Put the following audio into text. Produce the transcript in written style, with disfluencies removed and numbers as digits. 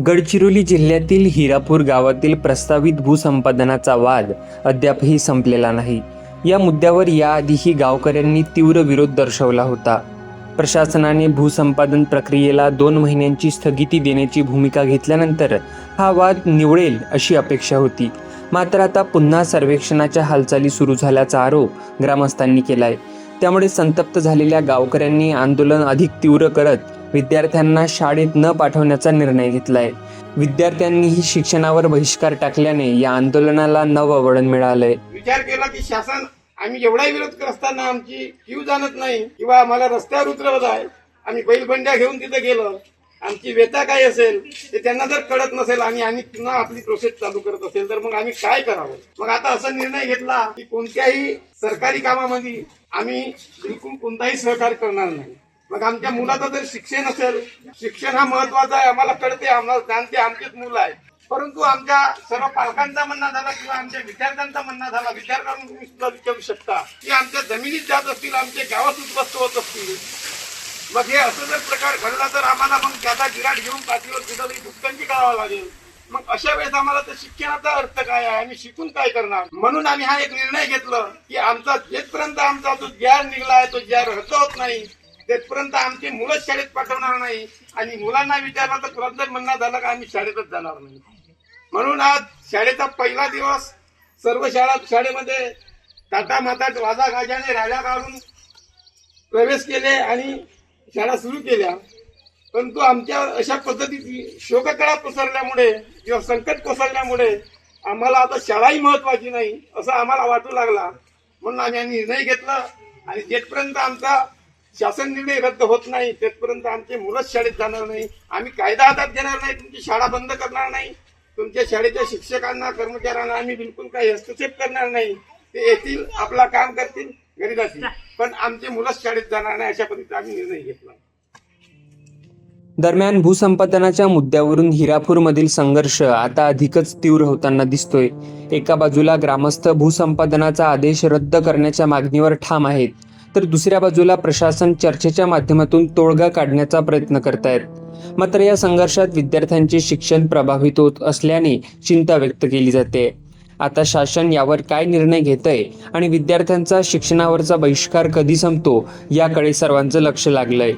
गडचिरोली जिल्ह्यातील हिरापूर गावातील प्रस्तावित भूसंपादनाचा वाद अद्यापही संपलेला नाही। या मुद्द्यावर याआधीही गावकऱ्यांनी तीव्र विरोध दर्शवला होता। प्रशासनाने भूसंपादन प्रक्रियेला 2 महिन्यांची स्थगिती देण्याची भूमिका घेतल्यानंतर हा वाद निवळेल अशी अपेक्षा होती। मात्र आता पुन्हा सर्वेक्षणाच्या हालचाली सुरू झाल्याचा आरोप ग्रामस्थांनी केलाय। त्यामुळे संतप्त झालेल्या गावकऱ्यांनी आंदोलन अधिक तीव्र करत विद्यार्थ्यांना शाळेत न पाठवण्याचा निर्णय घेतलाय। विद्यार्थ्यांनीही शिक्षणावर बहिष्कार टाकल्याने या आंदोलनाला नवं वळण मिळालंय। विचार केला की शासन आम्ही एवढाही विरोध करत असताना आमची जीव जाणत नाही किंवा आम्हाला रस्त्यावर उतरवत आहे। आम्ही बैलबंड्या घेऊन तिथे गेलो, आमची व्यथा काय असेल ते त्यांना जर कळत नसेल आणि आम्ही पुन्हा आपली प्रोसेस चालू करत असेल तर मग आम्ही काय करावं। मग आता असा निर्णय घेतला की कोणत्याही सरकारी कामामध्ये आम्ही बिलकुल कोणताही सहकार्य करणार नाही। मग आमच्या मुलाचं जर शिक्षण असेल, शिक्षण हा महत्वाचा आहे, आम्हाला कळते, आम्हाला जाणते, आमचेच मुलं आहे। परंतु आमच्या सर्व पालकांचा म्हणणं झाला किंवा आमच्या विद्यार्थ्यांचा म्हणणं झाला, विद्यार्थ्यांना तुम्ही सुद्धा विचारू शकता की आमच्या जमिनीत जात असतील, आमच्या गावात उद्ध्वस्त होत असतील, मग हे असं जर प्रकार घडला तर आम्हाला मग त्याचा गिराट घेऊन पाठीवर कुठेतरी भुक्कंती करावं लागेल। मग अशा वेळेस आम्हाला त्या शिक्षणाचा अर्थ काय आहे, आम्ही शिकून काय करणार। म्हणून आम्ही हा एक निर्णय घेतला की आमचा जेथपर्यंत आमचा जो ज्यार निघलाय तो ज्यार रद्द होत नाही तेथपर्यंत आमची मुलं शाळेत पाठवणार नाही आणि मुलांना विचारलं तर तुरंत म्हणणं झालं का आम्ही शाळेतच जाणार नाही। म्हणून आज शाळेचा पहिला दिवस सर्व शाळेमध्ये टाटा माता वाजा गाजाने राजा काढून प्रवेश केले आणि शाळा सुरू केल्या। परंतु आमच्यावर अशा पद्धतीची शोककळा पसरल्यामुळे किंवा संकट कोसळल्यामुळे आम्हाला आता शाळाही महत्वाची नाही असं आम्हाला वाटू लागला। म्हणून आम्ही निर्णय घेतला आणि जेथपर्यंत आमचा शासन निर्णय रद्द होत नाही तेथपर्यंत आमचे मुलंच शाळेत जाणार नाही। आम्ही कायदा हातात घेणार नाही, तुमची शाळा बंद करणार नाही, तुमच्या शाळेच्या शिक्षकांना कर्मचाऱ्यांना आम्ही बिलकुल काही हस्तक्षेप करणार नाही। ते येतील, आपला काम करतील, घरी जातील, पण आमचे मुलंच शाळेत जाणार नाही अशा पद्धतीचा आम्ही निर्णय घेतला। दरम्यान भूसंपादनाच्या मुद्द्यावरून हिरापूरमधील संघर्ष आता अधिकच तीव्र होताना दिसतोय। एका बाजूला ग्रामस्थ भूसंपादनाचा आदेश रद्द करण्याच्या मागणीवर ठाम आहेत, तर दुसऱ्या बाजूला प्रशासन चर्चेच्या माध्यमातून तोडगा काढण्याचा प्रयत्न करतायत। मात्र या संघर्षात विद्यार्थ्यांचे शिक्षण प्रभावित होत असल्याने चिंता व्यक्त केली जाते। आता शासन यावर काय निर्णय घेतंय आणि विद्यार्थ्यांचा शिक्षणावरचा बहिष्कार कधी संपतो याकडे सर्वांचं लक्ष लागलंय।